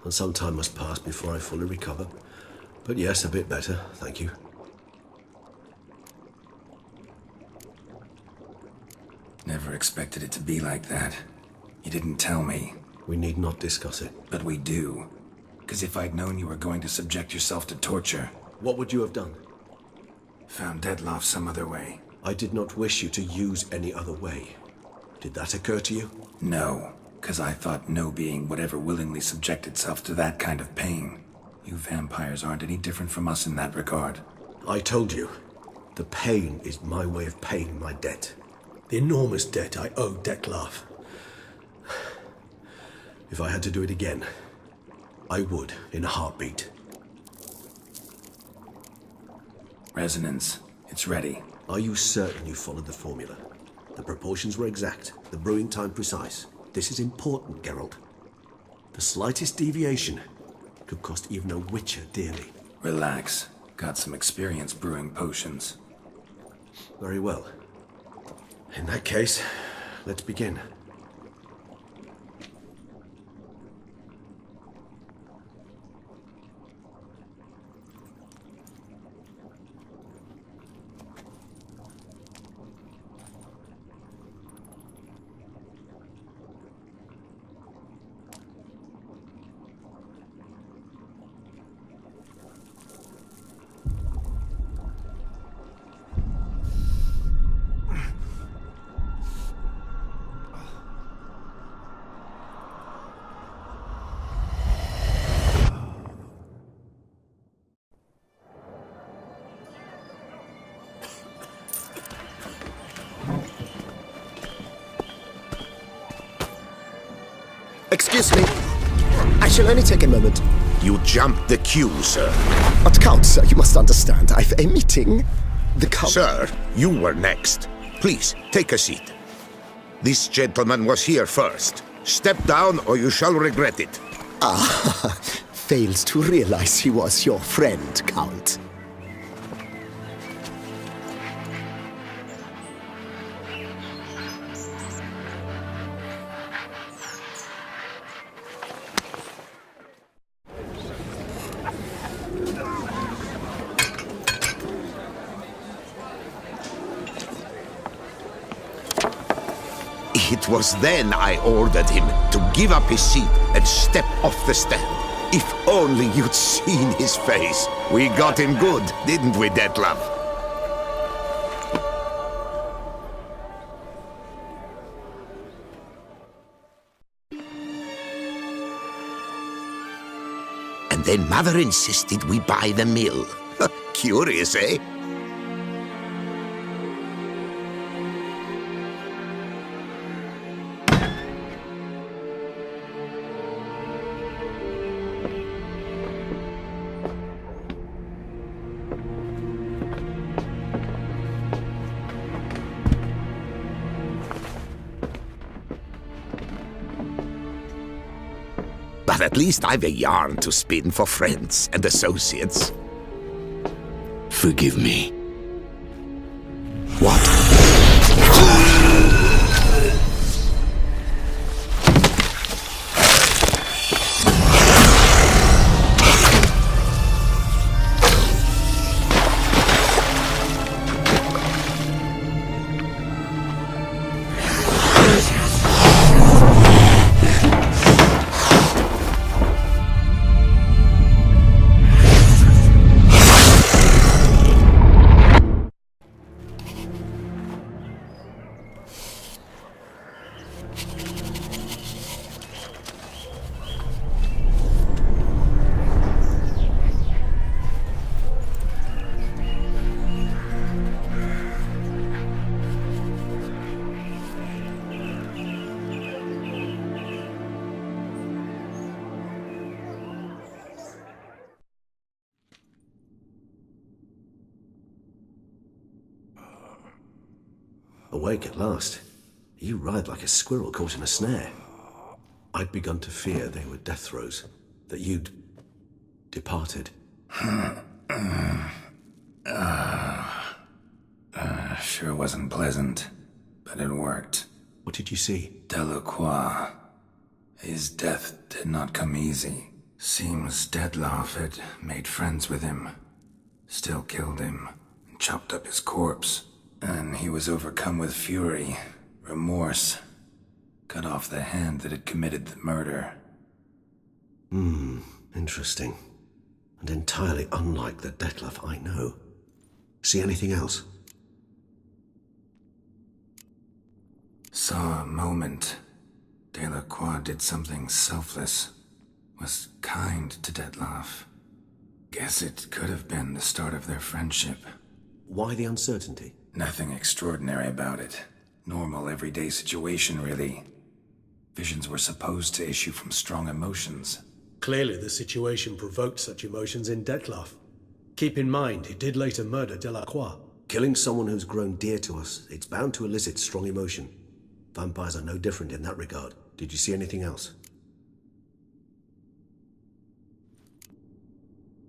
and some time must pass before I fully recover. But yes, a bit better, thank you. Never expected it to be like that. You didn't tell me. We need not discuss it. But we do. Because if I'd known you were going to subject yourself to torture... What would you have done? Found Dettlaff some other way. I did not wish you to use any other way. Did that occur to you? No, because I thought no being would ever willingly subject itself to that kind of pain. You vampires aren't any different from us in that regard. I told you, the pain is my way of paying my debt. The enormous debt I owe Dettlaff. If I had to do it again, I would, in a heartbeat. Resonance. It's ready. Are you certain you followed the formula? The proportions were exact, the brewing time precise. This is important, Geralt. The slightest deviation could cost even a witcher dearly. Relax. Got some experience brewing potions. Very well. In that case, let's begin. Excuse me. I shall only take a moment. You jumped the queue, sir. But Count, sir, you must understand. I've a meeting. The Count... Sir, you were next. Please, take a seat. This gentleman was here first. Step down or you shall regret it. Ah, fails to realize he was your friend, Count. It was then I ordered him to give up his seat and step off the stand. If only you'd seen his face. We got him good, didn't we, Dettlaff? And then Mother insisted we buy the mill. Curious, eh? But at least I've a yarn to spin for friends and associates. Forgive me. What? Awake at last. You ride like a squirrel caught in a snare. I'd begun to fear they were death throes, that you'd departed. Sure wasn't pleasant, but it worked. What did you see? Delacroix. His death did not come easy. Seems Dettlaff had made friends with him, still killed him, and chopped up his corpse. And he was overcome with fury, remorse, cut off the hand that had committed the murder. Interesting. And entirely unlike the Dettlaff I know. See anything else? Saw a moment. Delacroix did something selfless. Was kind to Dettlaff. Guess it could have been the start of their friendship. Why the uncertainty? Nothing extraordinary about it. Normal, everyday situation, really. Visions were supposed to issue from strong emotions. Clearly the situation provoked such emotions in Dettlaff. Keep in mind, he did later murder Delacroix. Killing someone who's grown dear to us, it's bound to elicit strong emotion. Vampires are no different in that regard. Did you see anything else?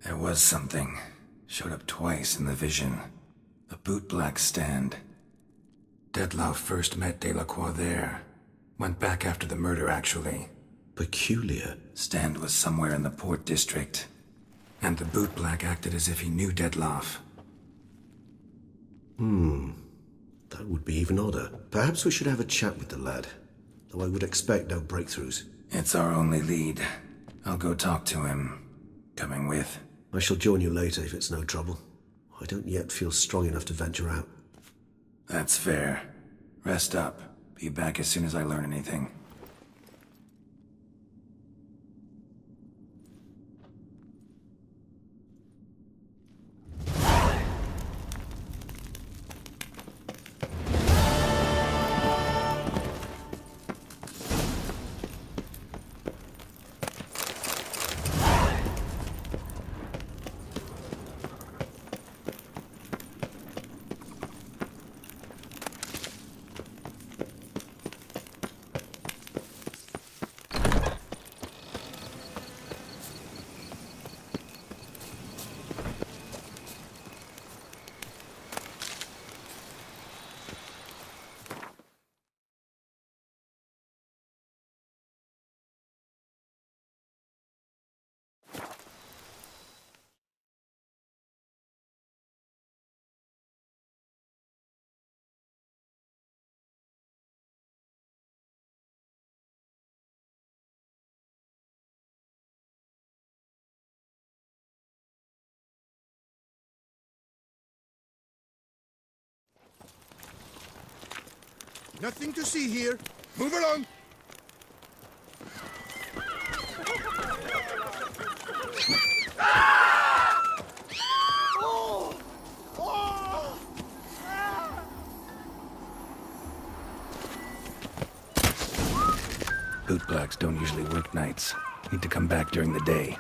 There was something. Showed up twice in the vision. A bootblack stand. Dettlaff first met Delacroix there. Went back after the murder, actually. Peculiar. Stand was somewhere in the Port District. And the bootblack acted as if he knew Dettlaff. That would be even odder. Perhaps we should have a chat with the lad. Though I would expect no breakthroughs. It's our only lead. I'll go talk to him. Coming with. I shall join you later if it's no trouble. I don't yet feel strong enough to venture out. That's fair. Rest up. Be back as soon as I learn anything. Nothing to see here. Move along. Bootblacks don't usually work nights. Need to come back during the day.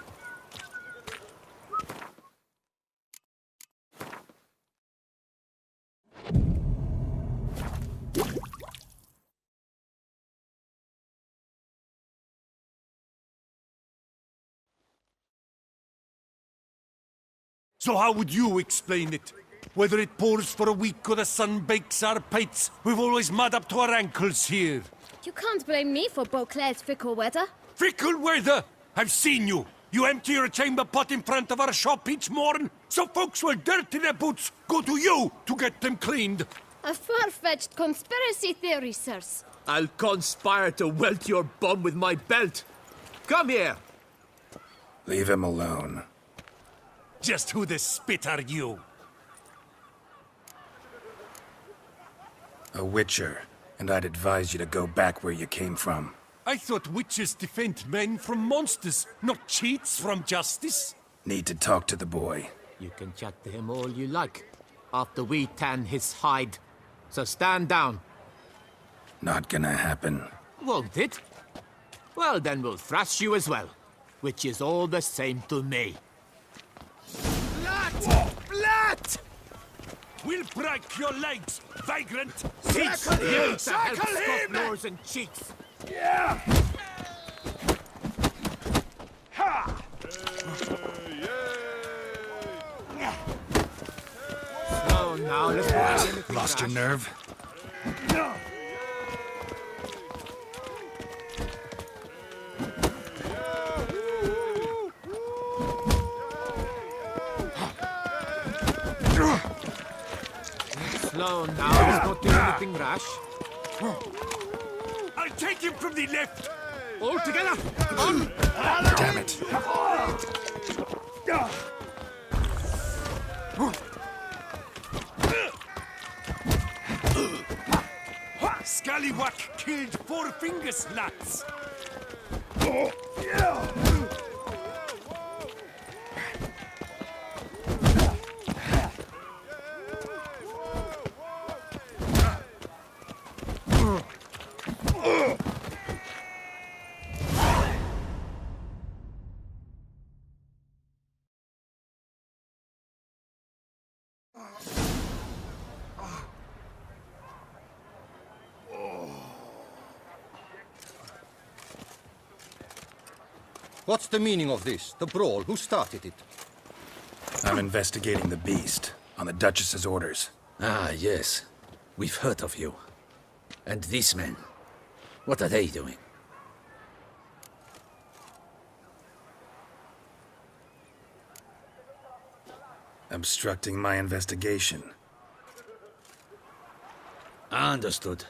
So how would you explain it? Whether it pours for a week or the sun bakes our pates, we've always mud up to our ankles here. You can't blame me for Beauclair's fickle weather. Fickle weather! I've seen you. You empty your chamber pot in front of our shop each morn, so folks will dirty their boots, go to you to get them cleaned. A far-fetched conspiracy theory, sirs. I'll conspire to welt your bum with my belt. Come here! Leave him alone. Just who the spit are you? A witcher, and I'd advise you to go back where you came from. I thought witches defend men from monsters, not cheats from justice. Need to talk to the boy. You can chat to him all you like, after we tan his hide. So stand down. Not gonna happen. Won't it? Well, then we'll thrash you as well, which is all the same to me. Blood! We'll break your legs, vagrant! Tackle him! Tackle him! Nose and cheeks. Yeah! Ha! So now let's Lost your nerve? Slow now, don't do anything rash. I'll take him from the left! All together! On! Damn it. Scallywag killed 4 fingers, lads! What's the meaning of this? The brawl? Who started it? I'm investigating the beast, on the Duchess's orders. Ah, yes. We've heard of you. And these men, what are they doing? Obstructing my investigation. Understood.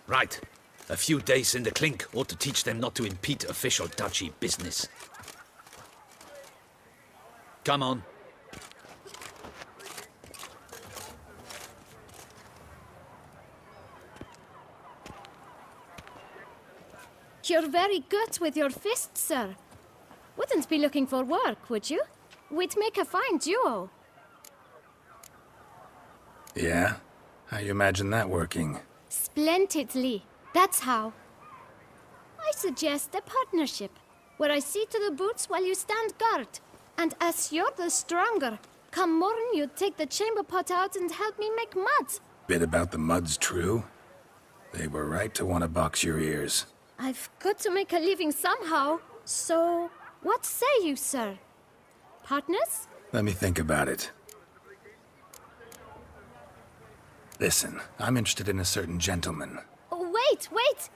Right. A few days in the clink ought to teach them not to impede official duchy business. Come on. You're very good with your fists, sir. Wouldn't be looking for work, would you? We'd make a fine duo. Yeah? How you imagine that working? Splendidly. That's how. I suggest a partnership, where I see to the boots while you stand guard. And as you're the stronger, come morn you take the chamber pot out and help me make mud. Bit about the mud's true? They were right to want to box your ears. I've got to make a living somehow, so what say you, sir? Partners? Let me think about it. Listen, I'm interested in a certain gentleman. Oh, wait!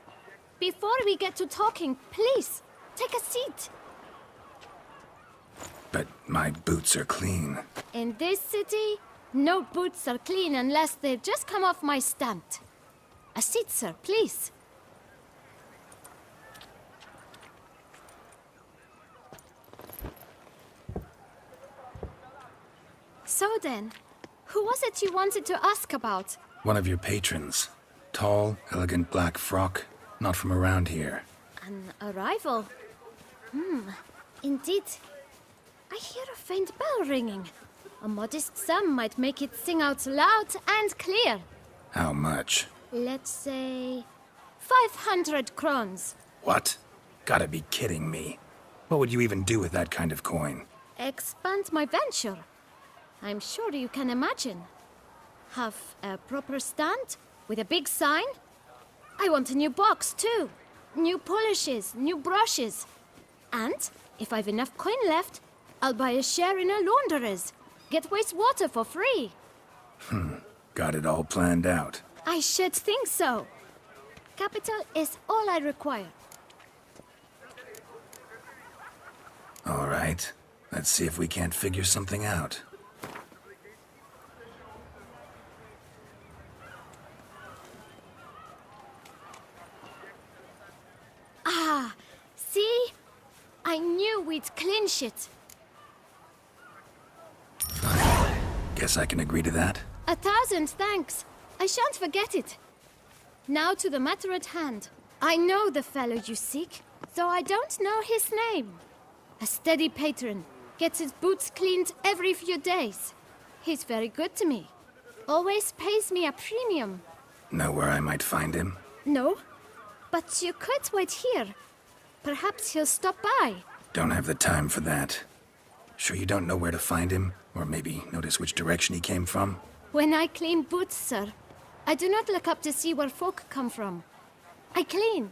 Before we get to talking, please, take a seat. But my boots are clean. In this city, no boots are clean unless they've just come off my stand. A seat, sir, please. So then, who was it you wanted to ask about? One of your patrons. Tall, elegant black frock. Not from around here. An arrival? Indeed. I hear a faint bell ringing. A modest sum might make it sing out loud and clear. How much? Let's say 500 crowns. What? Gotta be kidding me. What would you even do with that kind of coin? Expand my venture. I'm sure you can imagine. Have a proper stand with a big sign. I want a new box too. New polishes, new brushes. And if I've enough coin left, I'll buy a share in a launderer's. Get wastewater for free. Got it all planned out. I should think so. Capital is all I require. All right. Let's see if we can't figure something out. See? I knew we'd clinch it. Fine. Guess I can agree to that. 1,000 thanks. I shan't forget it. Now to the matter at hand. I know the fellow you seek, though I don't know his name. A steady patron. Gets his boots cleaned every few days. He's very good to me. Always pays me a premium. Know where I might find him? No, but you could wait here. Perhaps he'll stop by. Don't have the time for that. Sure you don't know where to find him? Or maybe notice which direction he came from? When I clean boots, sir, I do not look up to see where folk come from. I clean.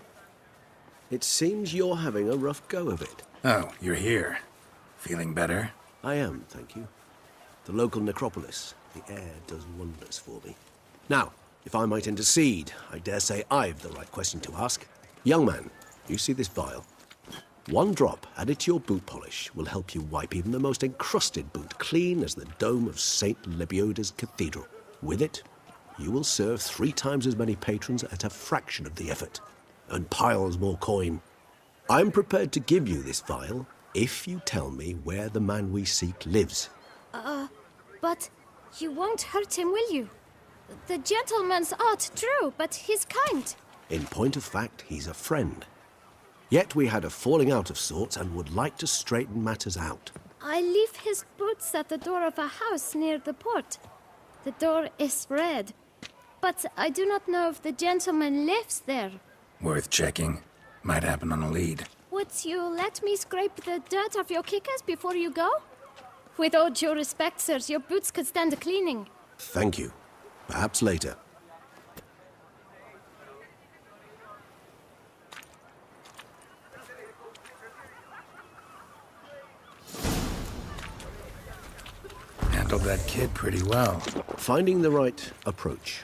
It seems you're having a rough go of it. Oh, you're here. Feeling better? I am, thank you. The local necropolis. The air does wonders for me. Now, if I might intercede, I dare say I've the right question to ask. Young man, you see this vial? One drop added to your boot polish will help you wipe even the most encrusted boot clean as the dome of St. Lebioda's Cathedral. With it, you will serve 3 times as many patrons at a fraction of the effort, and piles more coin. I'm prepared to give you this vial if you tell me where the man we seek lives. But you won't hurt him, will you? The gentleman's odd, true, but he's kind. In point of fact, he's a friend. Yet we had a falling out of sorts and would like to straighten matters out. I leave his boots at the door of a house near the port. The door is red, but I do not know if the gentleman lives there. Worth checking. Might happen on a lead. Would you let me scrape the dirt off your kickers before you go? With all due respect, sirs, your boots could stand a cleaning. Thank you. Perhaps later. Handled that kid pretty well. Finding the right approach.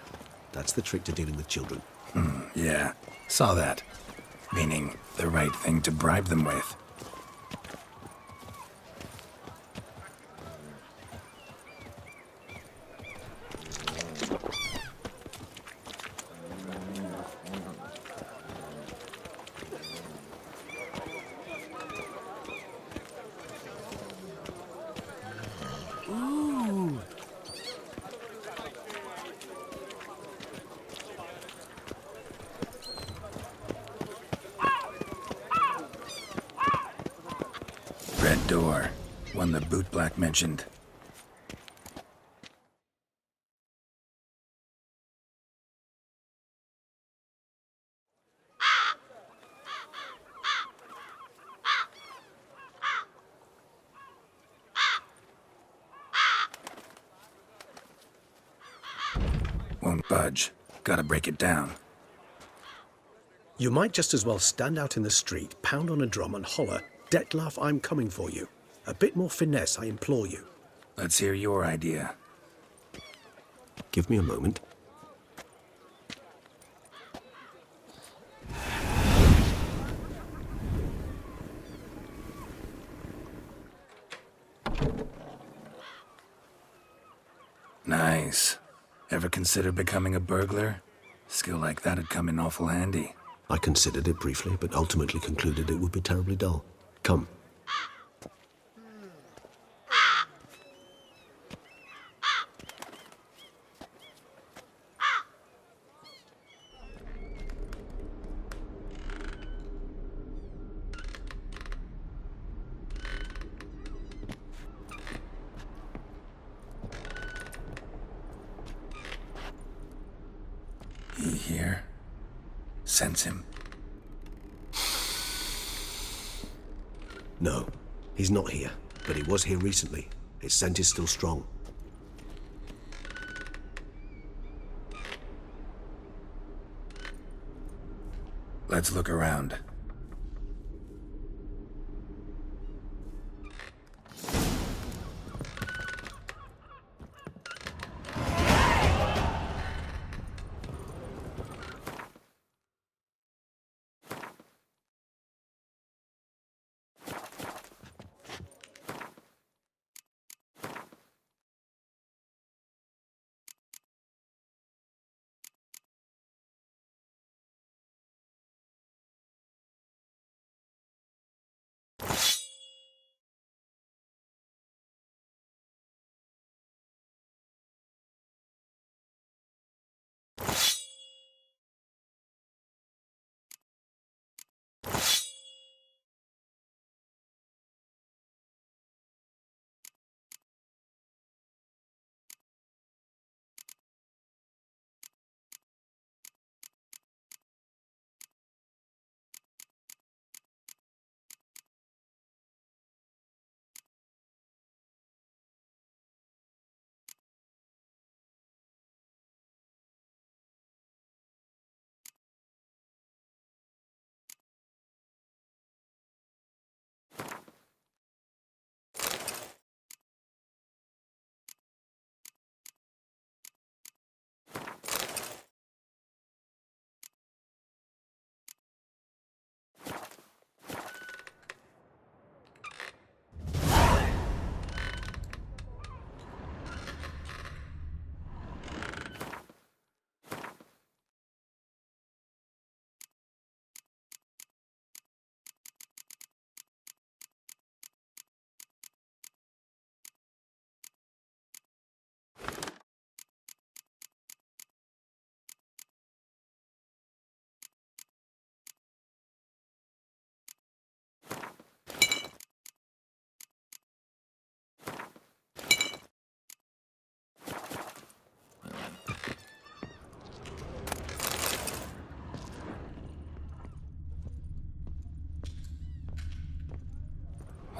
That's the trick to dealing with children. Yeah, saw that. Meaning, the right thing to bribe them with. Red door. One the bootblack mentioned. Won't budge. Gotta break it down. You might just as well stand out in the street, pound on a drum and holler, "Dettlaff, I'm coming for you." A bit more finesse, I implore you. Let's hear your idea. Give me a moment. Nice. Ever consider becoming a burglar? Skill like that'd come in awful handy. I considered it briefly, but ultimately concluded it would be terribly dull. Come. He here? Sense him. No, he's not here, but he was here recently. His scent is still strong. Let's look around.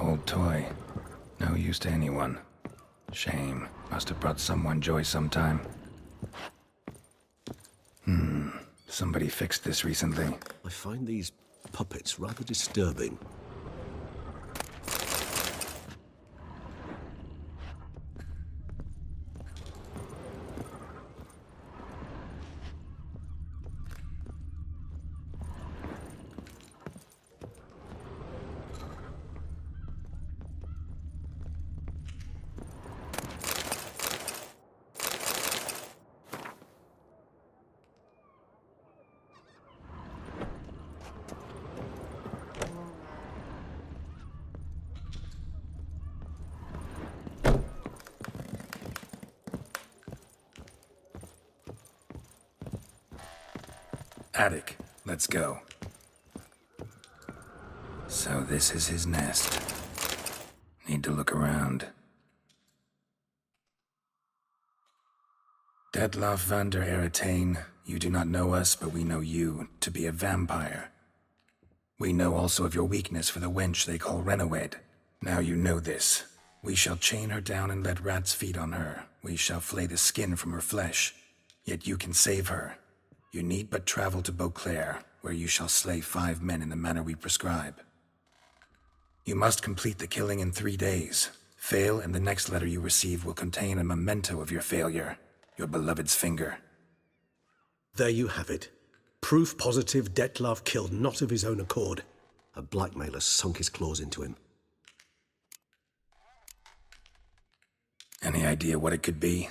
old toy. No use to anyone. Shame. Must have brought someone joy sometime. Somebody fixed this recently. I find these puppets rather disturbing. Attic, let's go. So this is his nest. Need to look around. Detlaff van der Eretain, you do not know us, but we know you to be a vampire. We know also of your weakness for the wench they call Renawed. Now you know this. We shall chain her down and let rats feed on her. We shall flay the skin from her flesh. Yet you can save her. You need but travel to Beauclair, where you shall slay 5 men in the manner we prescribe. You must complete the killing in 3 days. Fail, and the next letter you receive will contain a memento of your failure. Your beloved's finger. There you have it. Proof positive Detlaff killed not of his own accord. A blackmailer sunk his claws into him. Any idea what it could be?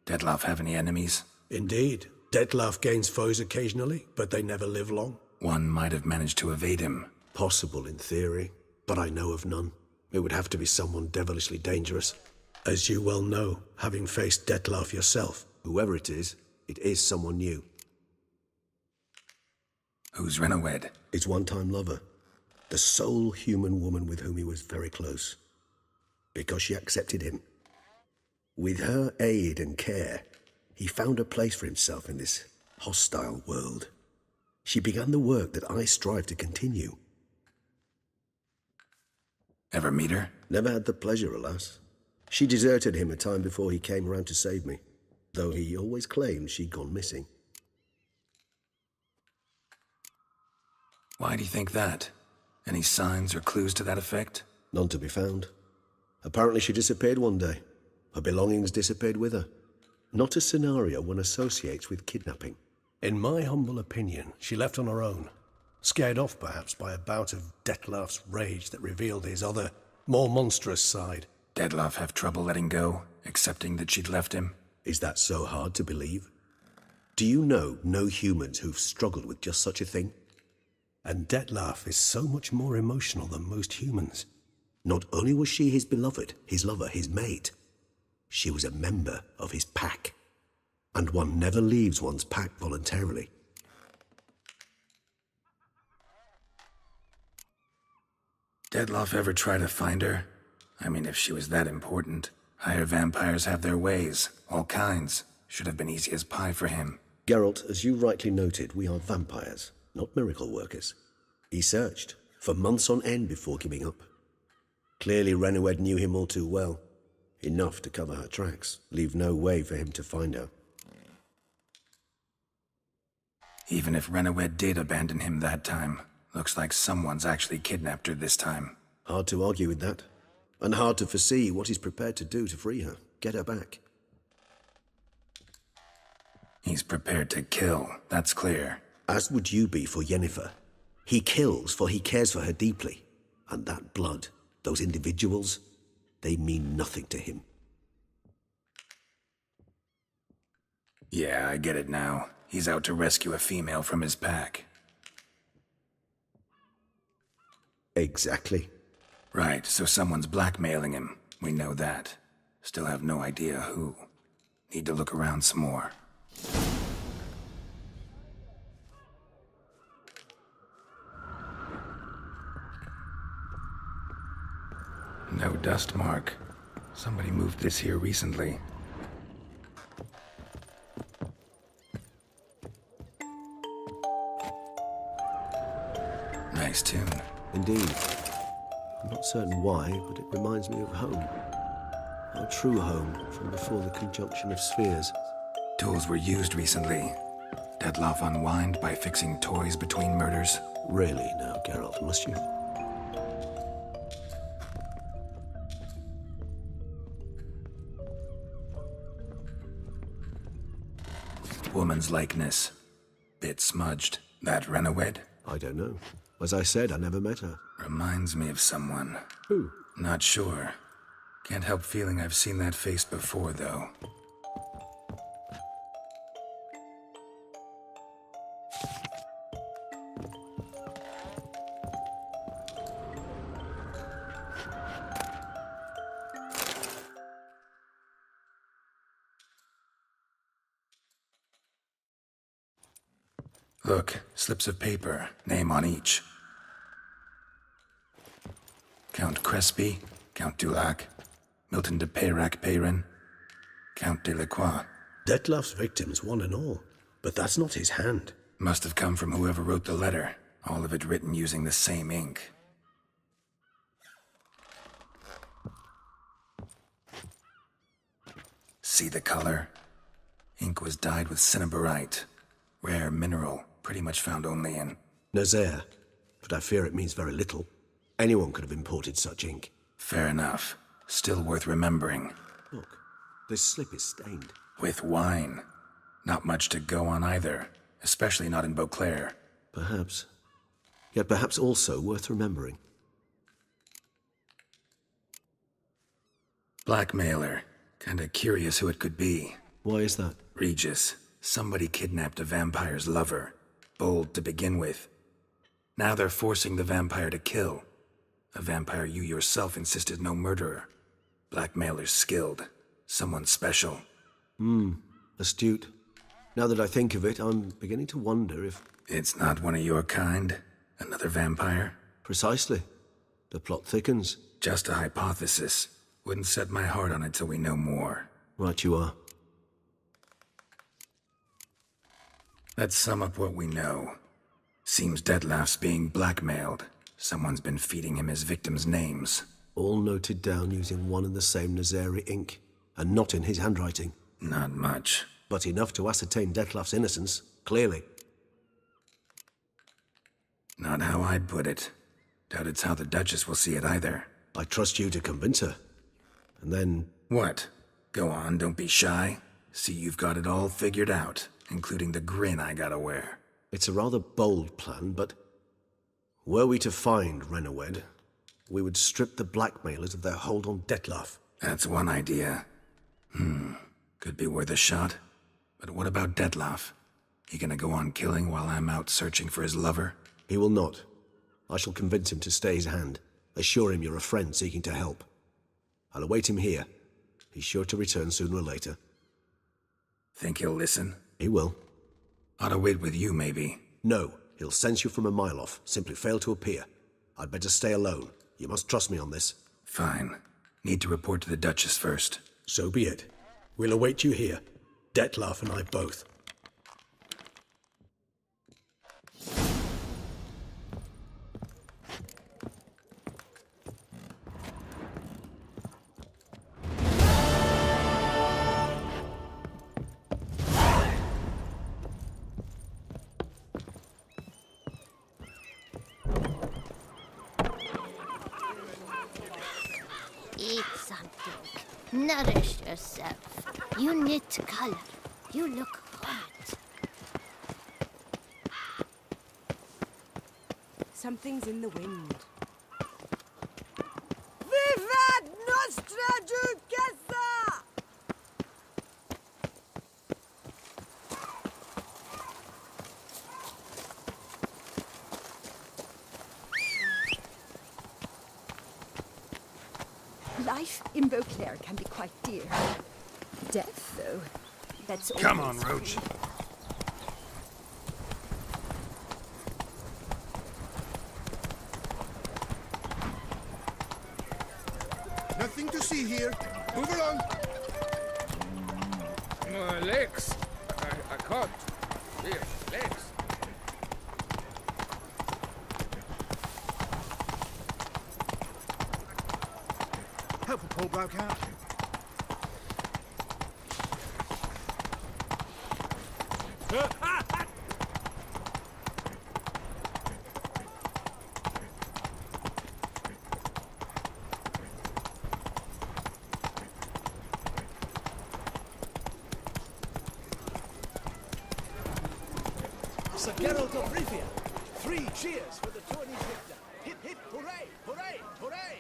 Detlaff have any enemies? Indeed. Detlaff gains foes occasionally, but they never live long. One might have managed to evade him. Possible in theory, but I know of none. It would have to be someone devilishly dangerous. As you well know, having faced Detlaff yourself. Whoever it is someone new. Who's Renawed? His one-time lover. The sole human woman with whom he was very close. Because she accepted him. With her aid and care, he found a place for himself in this hostile world. She began the work that I strive to continue. Ever meet her? Never had the pleasure, alas. She deserted him a time before he came around to save me, though he always claimed she'd gone missing. Why do you think that? Any signs or clues to that effect? None to be found. Apparently she disappeared one day. Her belongings disappeared with her. Not a scenario one associates with kidnapping. In my humble opinion, she left on her own. Scared off, perhaps, by a bout of Detlaff's rage that revealed his other, more monstrous side. Detlaff have trouble letting go, accepting that she'd left him? Is that so hard to believe? Do you know no humans who've struggled with just such a thing? And Detlaff is so much more emotional than most humans. Not only was she his beloved, his lover, his mate, she was a member of his pack. And one never leaves one's pack voluntarily. Detlaff ever try to find her? I mean, if she was that important. Higher vampires have their ways, all kinds. Should have been easy as pie for him. Geralt, as you rightly noted, we are vampires, not miracle workers. He searched, for months on end before giving up. Clearly Renawed knew him all too well. Enough to cover her tracks, leave no way for him to find her. Even if Renawed did abandon him that time, looks like someone's actually kidnapped her this time. Hard to argue with that. And hard to foresee what he's prepared to do to free her, get her back. He's prepared to kill, that's clear. As would you be for Yennefer. He kills for he cares for her deeply. And that blood, those individuals, they mean nothing to him. Yeah, I get it now. He's out to rescue a female from his pack. Exactly. Right, so someone's blackmailing him. We know that. Still have no idea who. Need to look around some more. No dust mark. Somebody moved this here recently. Nice tune. Indeed. I'm not certain why, but it reminds me of home. Our true home from before the conjunction of spheres. Tools were used recently. Dettlaff unwind by fixing toys between murders. Really now, Geralt, must you? Woman's likeness. Bit smudged. That Renawed? I don't know. As I said, I never met her. Reminds me of someone. Who? Not sure. Can't help feeling I've seen that face before, though. Look, slips of paper, name on each. Count Crespi, Count Dulac, Milton de Peyrac-Peyrin, Count Delacroix. Dettlaff's victims, one and all. But that's not his hand. Must have come from whoever wrote the letter, all of it written using the same ink. See the color? Ink was dyed with cinnabarite, rare mineral, pretty much found only in Nazaire, but I fear it means very little. Anyone could have imported such ink. Fair enough. Still worth remembering. Look, this slip is stained. With wine. Not much to go on either, especially not in Beauclair. Perhaps. Yet perhaps also worth remembering. Blackmailer. Kinda curious who it could be. Why is that? Regis. Somebody kidnapped a vampire's lover. Bold to begin with. Now they're forcing the vampire to kill. A vampire you yourself insisted no murderer. Blackmailer's skilled. Someone special. Astute. Now that I think of it, I'm beginning to wonder if... It's not one of your kind? Another vampire? Precisely. The plot thickens. Just a hypothesis. Wouldn't set my heart on it till we know more. Right you are. Let's sum up what we know. Seems Dettlaff's being blackmailed. Someone's been feeding him his victims' names. All noted down using one and the same Nazari ink, and not in his handwriting. Not much. But enough to ascertain Dettlaff's innocence, clearly. Not how I'd put it. Doubt it's how the Duchess will see it either. I trust you to convince her. And then... What? Go on, don't be shy. See you've got it all figured out, including the grin I gotta wear. It's a rather bold plan, but... Were we to find Renawed, we would strip the blackmailers of their hold on Dettlaff. That's one idea. Could be worth a shot. But what about Dettlaff? He gonna go on killing while I'm out searching for his lover? He will not. I shall convince him to stay his hand. Assure him you're a friend seeking to help. I'll await him here. He's sure to return sooner or later. Think he'll listen? He will. Ought to wait with you, maybe. No. He'll sense you from a mile off. Simply fail to appear. I'd better stay alone. You must trust me on this. Fine. Need to report to the Duchess first. So be it. We'll await you here. Dettlaff and I both. Eat something. Nourish yourself. You need color. You look hot. Something's in the wind. Vivat Nostra Duquesa! Life in Beauclair can be quite dear. Death, though, that's Come on, always Roach. free. Nothing to see here. Move along. My legs. I can't. Here, legs. Help a poor bloke out. Sir Geralt of Rivia! 3 cheers for the tourney victor! Hip hip hooray! Hooray! Hooray!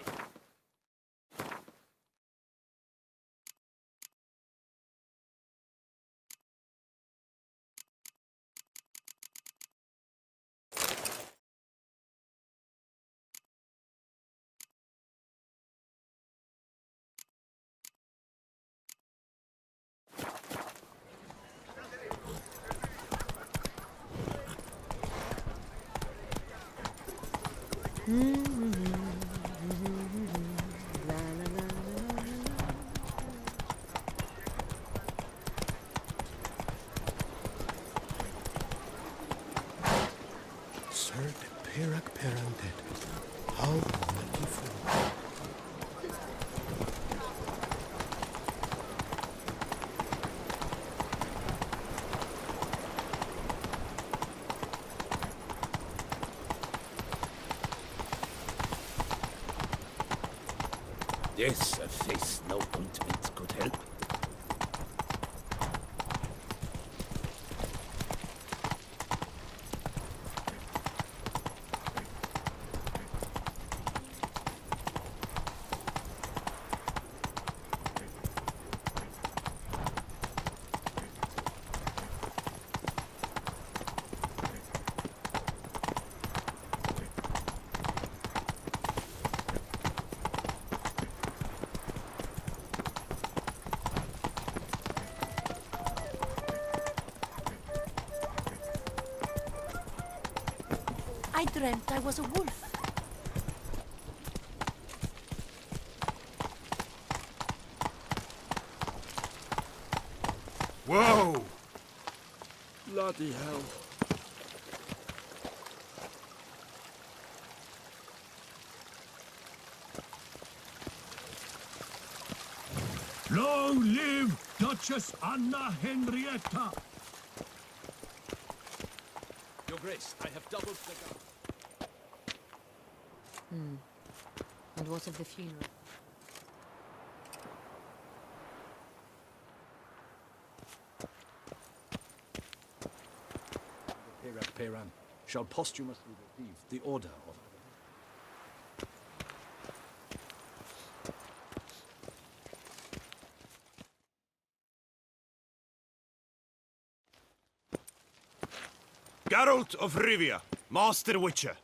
Sir Pirak Perundet, how wonderful. Yes, a face no ointment could help. I dreamt I was a wolf. Whoa! Bloody hell. Long live Duchess Anna Henrietta! Your Grace, I have doubled the gun. And what of the funeral? Pirak Peran shall posthumously receive the Order of... Geralt of Rivia, Master Witcher.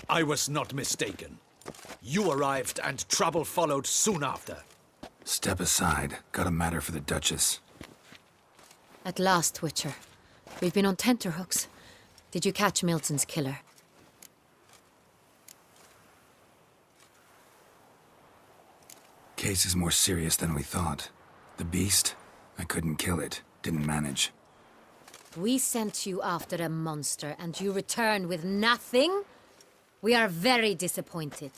I was not mistaken. You arrived and trouble followed soon after. Step aside. Got a matter for the Duchess. At last, Witcher. We've been on tenterhooks. Did you catch Milton's killer? Case is more serious than we thought. The beast? I couldn't kill it. Didn't manage. We sent you after a monster, and you return with nothing? We are very disappointed.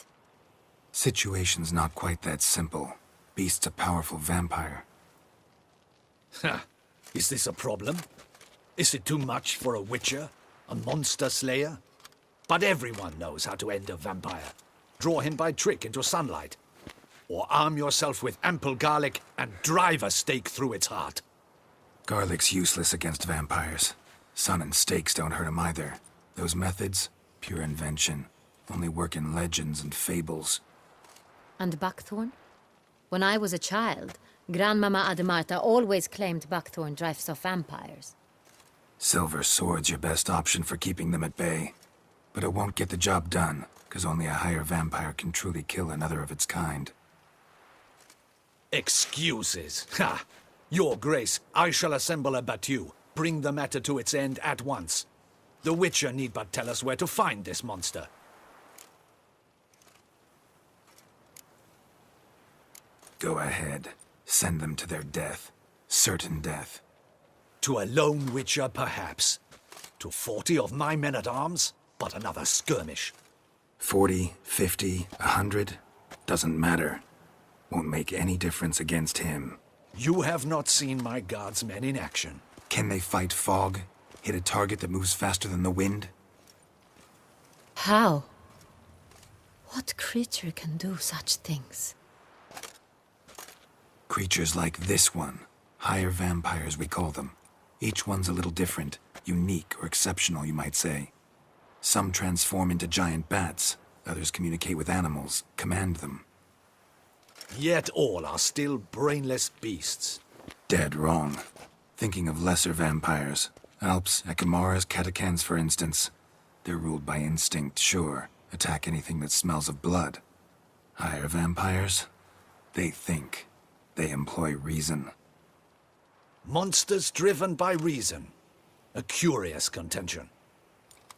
Situation's not quite that simple. Beast's a powerful vampire. Ha! Is this a problem? Is it too much for a Witcher? A monster slayer? But everyone knows how to end a vampire. Draw him by trick into sunlight. Or arm yourself with ample garlic and drive a stake through its heart. Garlic's useless against vampires. Sun and stakes don't hurt him either. Those methods, pure invention. Only work in legends and fables. And Buckthorn? When I was a child, Grandmama Ademarta always claimed Buckthorn drives off vampires. Silver sword's your best option for keeping them at bay. But it won't get the job done, because only a higher vampire can truly kill another of its kind. Excuses. Ha! Your Grace, I shall assemble a battue. Bring the matter to its end at once. The Witcher need but tell us where to find this monster. Go ahead. Send them to their death. Certain death. To a lone Witcher, perhaps. To 40 of my men-at-arms, but another skirmish. 40, 50, 100? Doesn't matter. Won't make any difference against him. You have not seen my guards' men in action. Can they fight fog? Hit a target that moves faster than the wind? How? What creature can do such things? Creatures like this one. Higher vampires, we call them. Each one's a little different. Unique or exceptional, you might say. Some transform into giant bats. Others communicate with animals, command them. Yet all are still brainless beasts. Dead wrong. Thinking of lesser vampires. Alps, Ekamaras, Catacans, for instance. They're ruled by instinct, sure. Attack anything that smells of blood. Higher vampires? They think. They employ reason. Monsters driven by reason. A curious contention.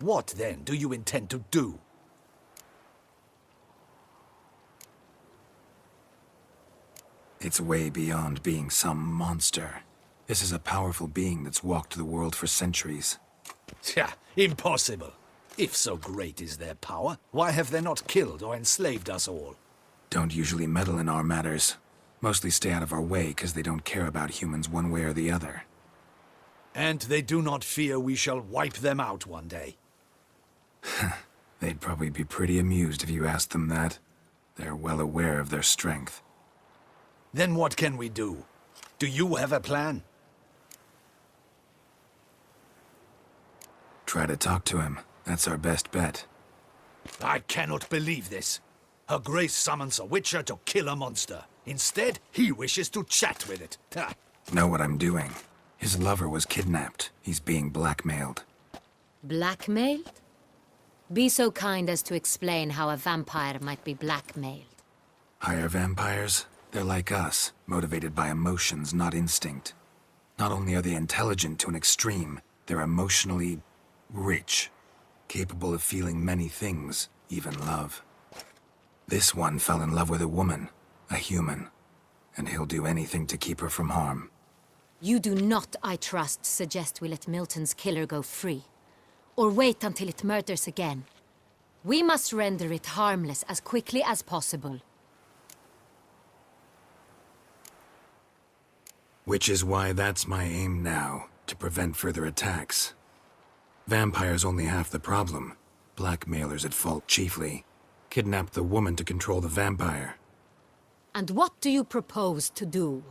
What, then, do you intend to do? It's way beyond being some monster. This is a powerful being that's walked the world for centuries. Tja, impossible. If so great is their power, why have they not killed or enslaved us all? Don't usually meddle in our matters. Mostly stay out of our way because they don't care about humans one way or the other. And they do not fear we shall wipe them out one day. They'd probably be pretty amused if you asked them that. They're well aware of their strength. Then what can we do? Do you have a plan? Try to talk to him. That's our best bet. I cannot believe this. Her Grace summons a witcher to kill a monster. Instead, he wishes to chat with it. Ha. Know what I'm doing. His lover was kidnapped. He's being blackmailed. Blackmailed? Be so kind as to explain how a vampire might be blackmailed. Higher vampires? They're like us, motivated by emotions, not instinct. Not only are they intelligent to an extreme, they're emotionally rich, capable of feeling many things, even love. This one fell in love with a woman, a human, and he'll do anything to keep her from harm. You do not, I trust, suggest we let Milton's killer go free, or wait until it murders again. We must render it harmless as quickly as possible. Which is why that's my aim now, to prevent further attacks. Vampires only half the problem. Blackmailers at fault chiefly. Kidnapped the woman to control the vampire. And what do you propose to do?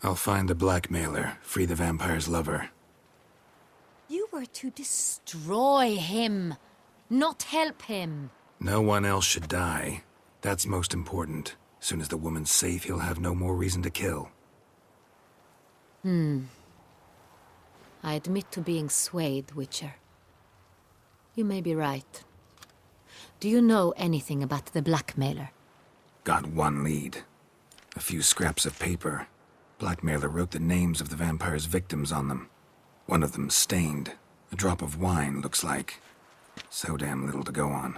I'll find the blackmailer, free the vampire's lover. You were to destroy him, not help him. No one else should die. That's most important. Soon as the woman's safe, he'll have no more reason to kill. I admit to being swayed, Witcher. You may be right. Do you know anything about the blackmailer? Got one lead. A few scraps of paper. Blackmailer wrote the names of the vampire's victims on them. One of them stained. A drop of wine, looks like. So damn little to go on.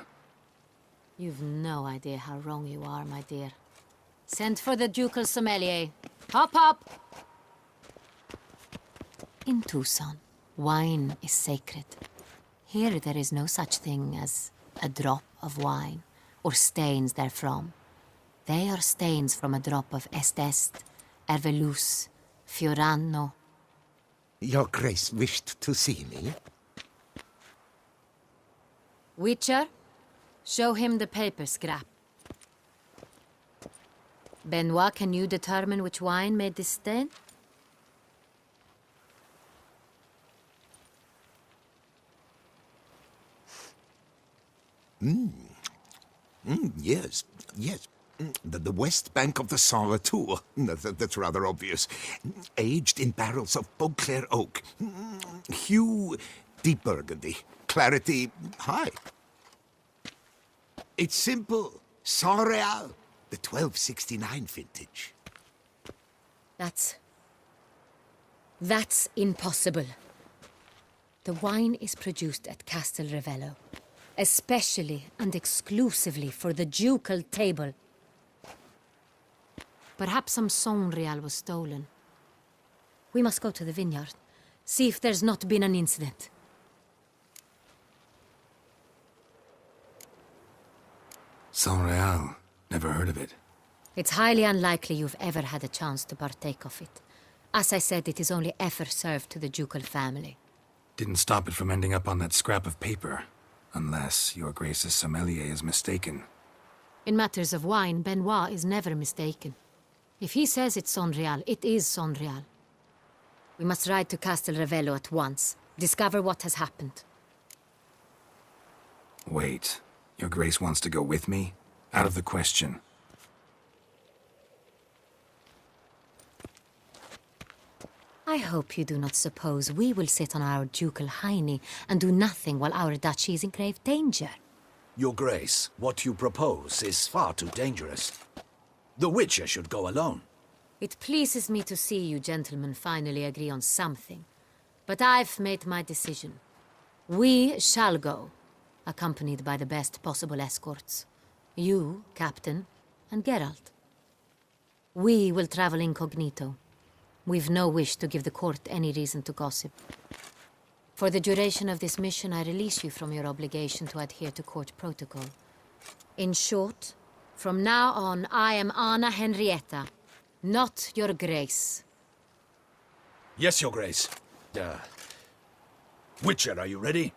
You've no idea how wrong you are, my dear. Send for the ducal sommelier. Hop, hop! In Tucson, wine is sacred. Here there is no such thing as a drop of wine, or stains therefrom. They are stains from a drop of Estest, Ervelus, Fiorano. Your Grace wished to see me? Witcher, show him the paper scrap. Benoit, can you determine which wine made this stain? Yes, yes. The west bank of the Saar too. That's rather obvious. Aged in barrels of Beauclair oak. Hue, deep burgundy. Clarity, high. It's simple. Saint-Réal, the 1269 vintage. That's impossible. The wine is produced at Castel Ravello, especially and exclusively for the ducal table. Perhaps some Saint-Réal was stolen. We must go to the vineyard, see if there's not been an incident. Saint-Réal. Never heard of it. It's highly unlikely you've ever had a chance to partake of it. As I said, it is only ever served to the ducal family. Didn't stop it from ending up on that scrap of paper. Unless your Grace's sommelier is mistaken. In matters of wine, Benoit is never mistaken. If he says it's Saint-Réal, it is Saint-Réal. We must ride to Castel Ravello at once. Discover what has happened. Wait. Your Grace wants to go with me? Out of the question. I hope you do not suppose we will sit on our ducal hiney and do nothing while our duchy is in grave danger. Your Grace, what you propose is far too dangerous. The Witcher should go alone. It pleases me to see you gentlemen finally agree on something. But I've made my decision. We shall go, accompanied by the best possible escorts. You, Captain, and Geralt. We will travel incognito. We've no wish to give the court any reason to gossip. For the duration of this mission, I release you from your obligation to adhere to court protocol. In short, from now on, I am Anna Henrietta, not your Grace. Yes, Your Grace. Witcher, are you ready?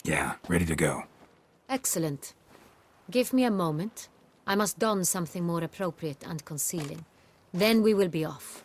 Yeah, ready to go. Excellent. Give me a moment. I must don something more appropriate and concealing. Then we will be off.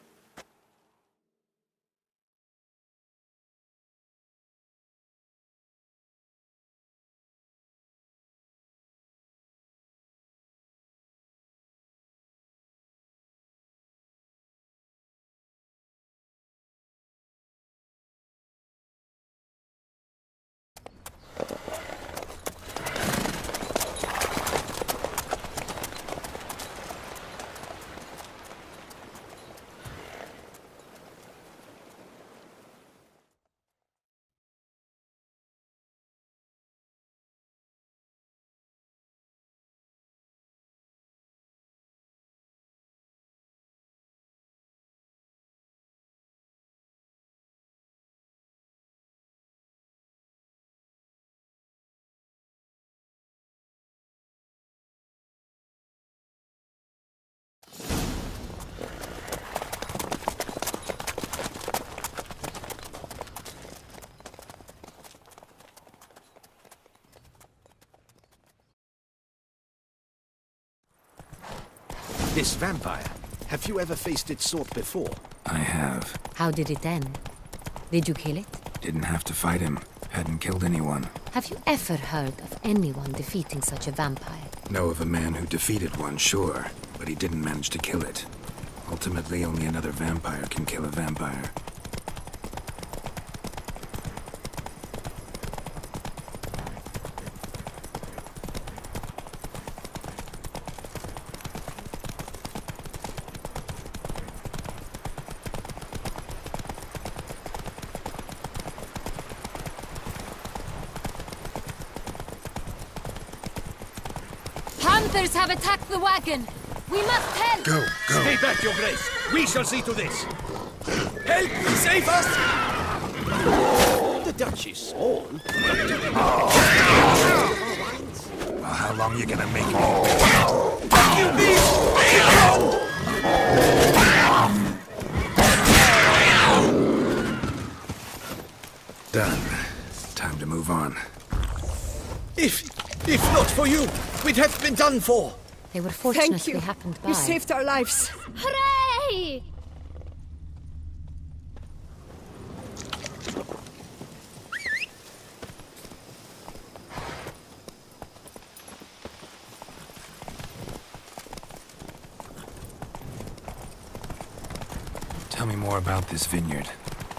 This vampire, have you ever faced its sort before? I have. How did it end? Did you kill it? Didn't have to fight him. Hadn't killed anyone. Have you ever heard of anyone defeating such a vampire? Know of a man who defeated one, sure, but he didn't manage to kill it. Ultimately, only another vampire can kill a vampire. Hunters have attacked the wagon! We must help! Go! Stay back, Your Grace! We shall see to this! Help! Save us! The Dutch is small. Well, how long you gonna make me? You beast! Done. Time to move on. If not for you, we'd have been done for. They were fortunate Thank you. we happened by. You saved our lives. Hooray! Tell me more about this vineyard,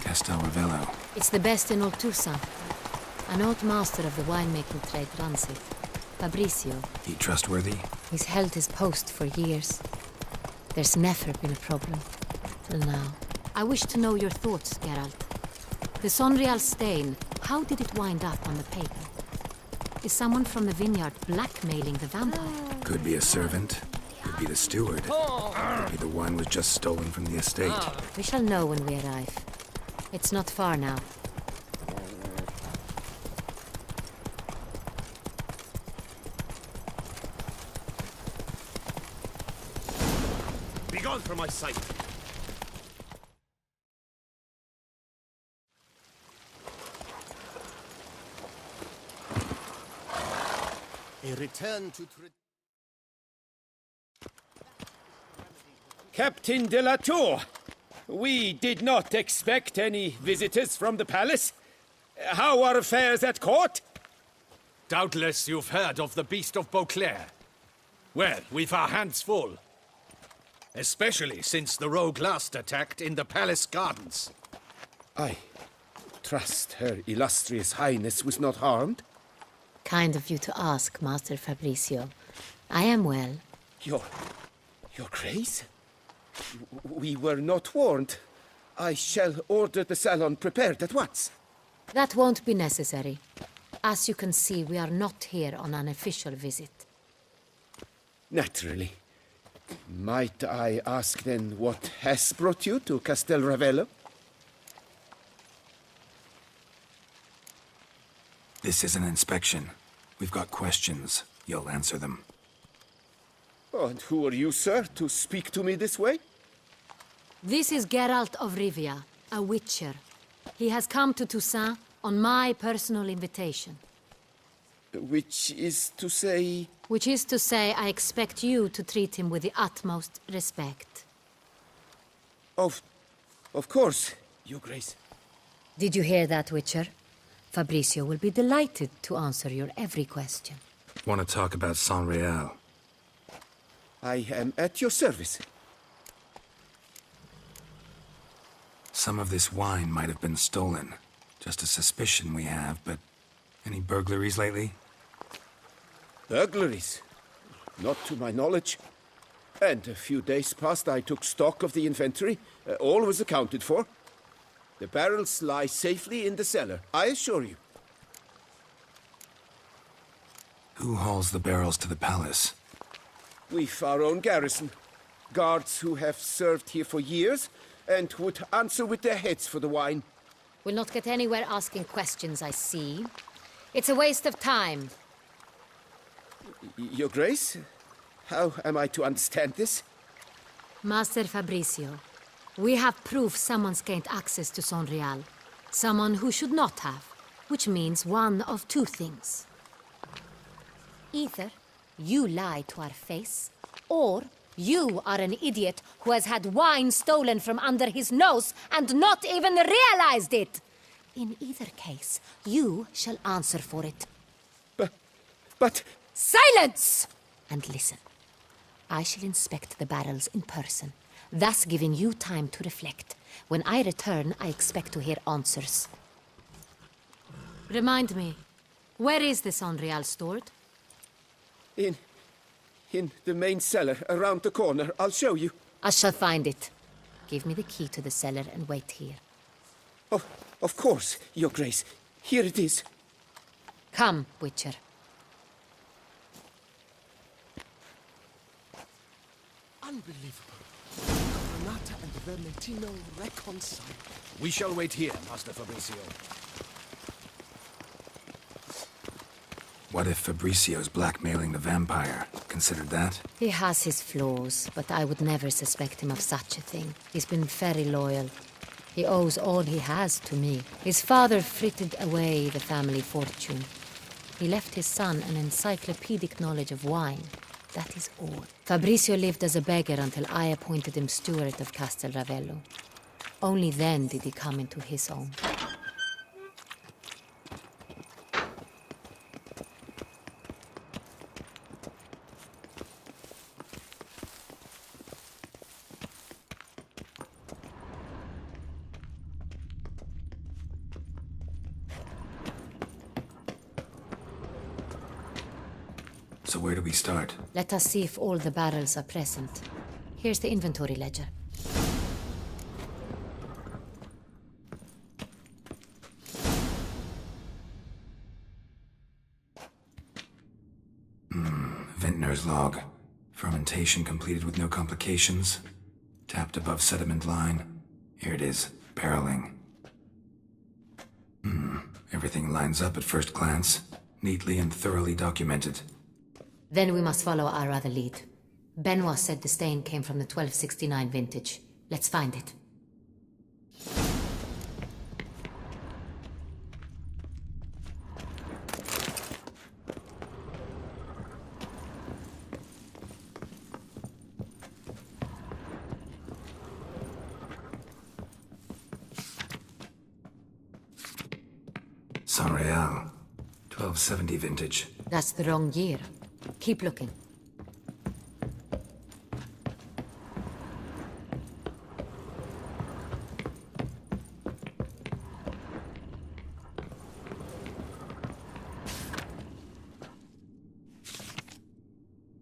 Castel Ravello. It's the best in Oltusa. An old master of the winemaking trade runs it. Fabricio. He trustworthy? He's held his post for years. There's never been a problem. Till now. I wish to know your thoughts, Geralt. The Saint-Réal stain, how did it wind up on the paper? Is someone from the vineyard blackmailing the vampire? Could be a servant. Could be the steward. Could be the wine was just stolen from the estate. We shall know when we arrive. It's not far now. Begone from my sight! A return to... Captain de la Tour, we did not expect any visitors from the palace. How are affairs at court? Doubtless you've heard of the Beast of Beauclair. Well, we've our hands full. Especially since the rogue last attacked in the palace gardens. I trust Her Illustrious Highness was not harmed. Kind of you to ask, Master Fabricio. I am well. Your Grace? We were not warned. I shall order the salon prepared at once. That won't be necessary. As you can see, we are not here on an official visit. Naturally. Might I ask then what has brought you to Castel Ravello? This is an inspection. We've got questions. You'll answer them. Oh, and who are you, sir, to speak to me this way? This is Geralt of Rivia, a witcher. He has come to Toussaint on my personal invitation. Which is to say... Which is to say, I expect you to treat him with the utmost respect. Of course, Your Grace. Did you hear that, Witcher? Fabricio will be delighted to answer your every question. Want to talk about Saint-Réal? I am at your service. Some of this wine might have been stolen. Just a suspicion we have, but any burglaries lately? Burglaries? Not to my knowledge. And a few days past I took stock of the inventory. All was accounted for. The barrels lie safely in the cellar, I assure you. Who hauls the barrels to the palace? We've our own garrison. Guards who have served here for years and would answer with their heads for the wine. We'll not get anywhere asking questions, I see. It's a waste of time. Your Grace? How am I to understand this? Master Fabricio, we have proof someone's gained access to Saint-Réal. Someone who should not have, which means one of two things. Either you lie to our face, or you are an idiot who has had wine stolen from under his nose and not even realized it. In either case, you shall answer for it. But... Silence! And listen. I shall inspect the barrels in person, thus giving you time to reflect. When I return, I expect to hear answers. Remind me, where is the Saint-Réal stored? In the main cellar, around the corner. I'll show you. I shall find it. Give me the key to the cellar and wait here. Oh, of course, Your Grace. Here it is. Come, Witcher. Unbelievable. Renata and Vermentino reconciled. We shall wait here, Master Fabricio. What if Fabricio's blackmailing the vampire? Considered that? He has his flaws, but I would never suspect him of such a thing. He's been very loyal. He owes all he has to me. His father frittered away the family fortune. He left his son an encyclopedic knowledge of wine. That is all. Fabricio lived as a beggar until I appointed him steward of Castel Ravello. Only then did he come into his own. So where do we start? Let us see if all the barrels are present. Here's the inventory ledger. Vintner's log. Fermentation completed with no complications. Tapped above sediment line. Here it is. Barreling. Everything lines up at first glance. Neatly and thoroughly documented. Then we must follow our other lead. Benoit said the stain came from the 1269 vintage. Let's find it. Saint-Réal, 1270 vintage. That's the wrong year. Keep looking.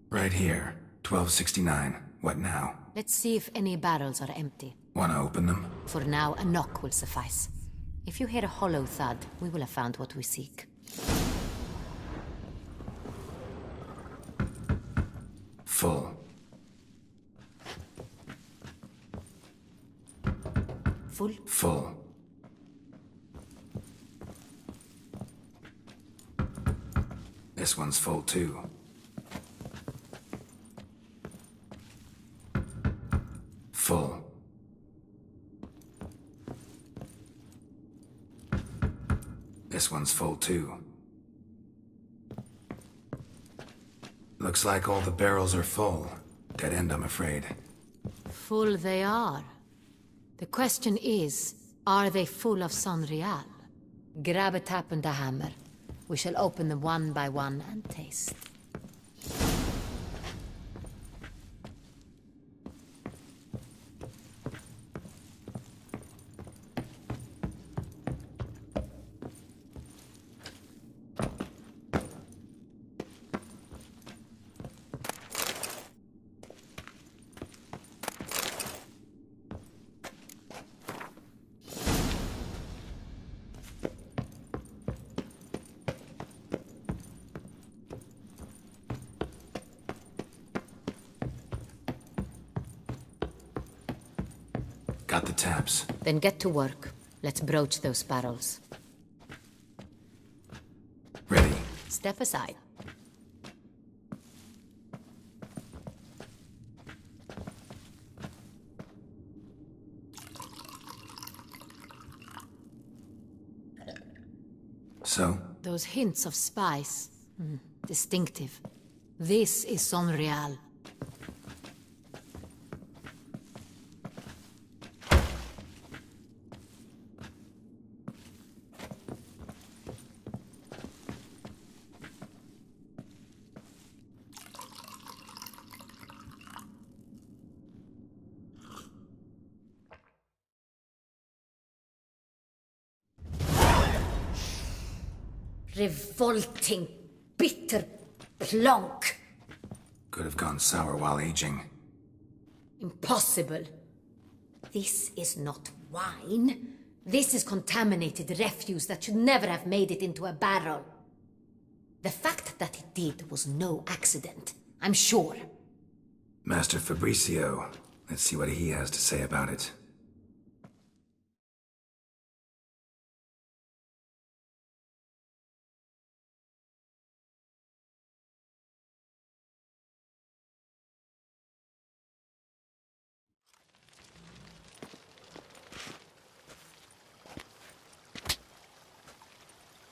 Right here, 1269. What now? Let's see if any barrels are empty. Wanna open them? For now, a knock will suffice. If you hear a hollow thud, we will have found what we seek. Full. Full? Full. This one's full too. Full. This one's full too. Looks like all the barrels are full. Dead end, I'm afraid. Full they are. The question is, are they full of Saint-Réal? Grab a tap and a hammer. We shall open them one by one and taste. Got the taps. Then get to work. Let's broach those barrels. Ready. Step aside. So? Those hints of spice. Distinctive. This is Saint-Réal. Revolting, bitter plonk. Could have gone sour while aging. Impossible. This is not wine. This is contaminated refuse that should never have made it into a barrel. The fact that it did was no accident, I'm sure. Master Fabricio. Let's see what he has to say about it.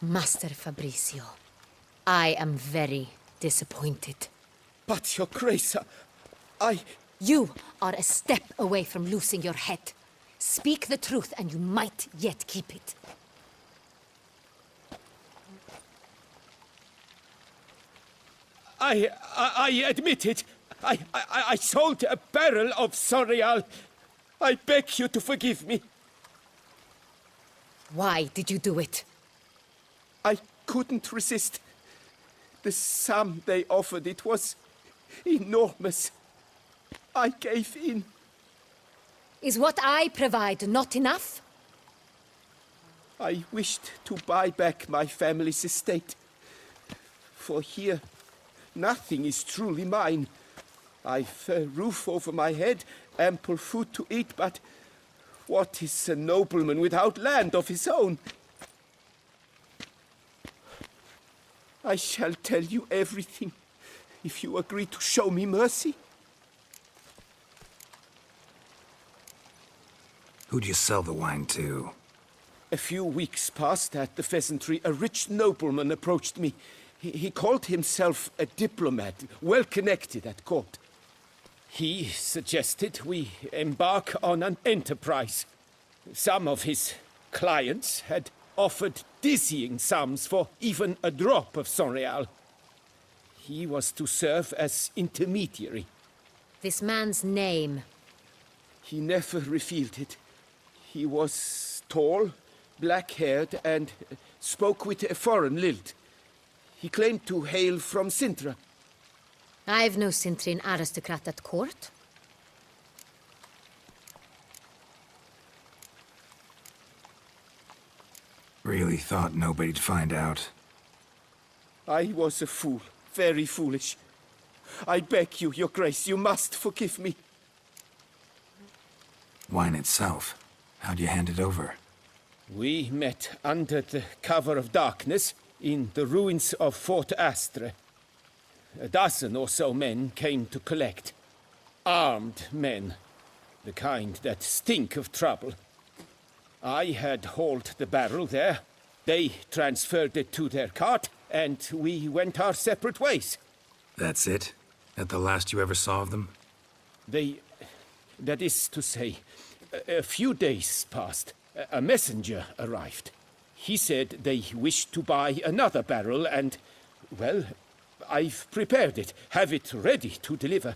Master Fabricio, I am very disappointed. But, Your Grace, You are a step away from losing your head. Speak the truth and you might yet keep it. I admit it. I sold a barrel of Saint-Réal. I beg you to forgive me. Why did you do it? I couldn't resist. The sum they offered, it was enormous. I gave in. Is what I provide not enough? I wished to buy back my family's estate. For here, nothing is truly mine. I've a roof over my head, ample food to eat, but what is a nobleman without land of his own? I shall tell you everything, if you agree to show me mercy. Who'd you sell the wine to? A few weeks past at the Pheasantry, a rich nobleman approached me. He called himself a diplomat, well connected at court. He suggested we embark on an enterprise. Some of his clients had offered dizzying sums for even a drop of Sonreal. He was to serve as intermediary. This man's name? He never revealed it. He was tall, black-haired, and spoke with a foreign lilt. He claimed to hail from Sintra. I've no Sintrian aristocrat at court. Really thought nobody'd find out. I was a fool, very foolish. I beg you, Your Grace, you must forgive me. Wine itself, how'd you hand it over? We met under the cover of darkness in the ruins of Fort Astre. A dozen or so men came to collect. Armed men, the kind that stink of trouble. I had hauled the barrel there. They transferred it to their cart, and we went our separate ways. That's it? That the last you ever saw of them? That is to say, a few days passed. A messenger arrived. He said they wished to buy another barrel and, well, I've prepared it. Have it ready to deliver.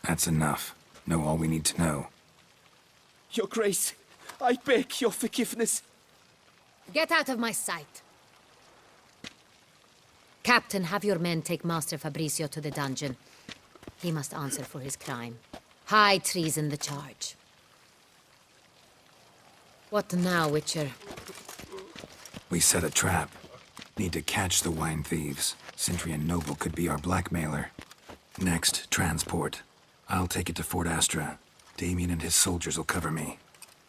That's enough. Know all we need to know. Your Grace, I beg your forgiveness. Get out of my sight. Captain, have your men take Master Fabrizio to the dungeon. He must answer for his crime. High treason the charge. What now, Witcher? We set a trap. Need to catch the wine thieves. Sintrian Noble could be our blackmailer. Next, transport. I'll take it to Fort Astra. Damien and his soldiers will cover me.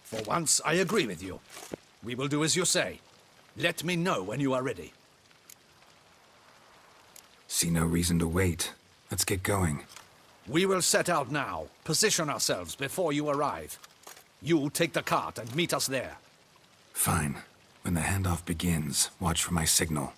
For once, I agree with you. We will do as you say. Let me know when you are ready. See no reason to wait. Let's get going. We will set out now. Position ourselves before you arrive. You take the cart and meet us there. Fine. When the handoff begins, watch for my signal.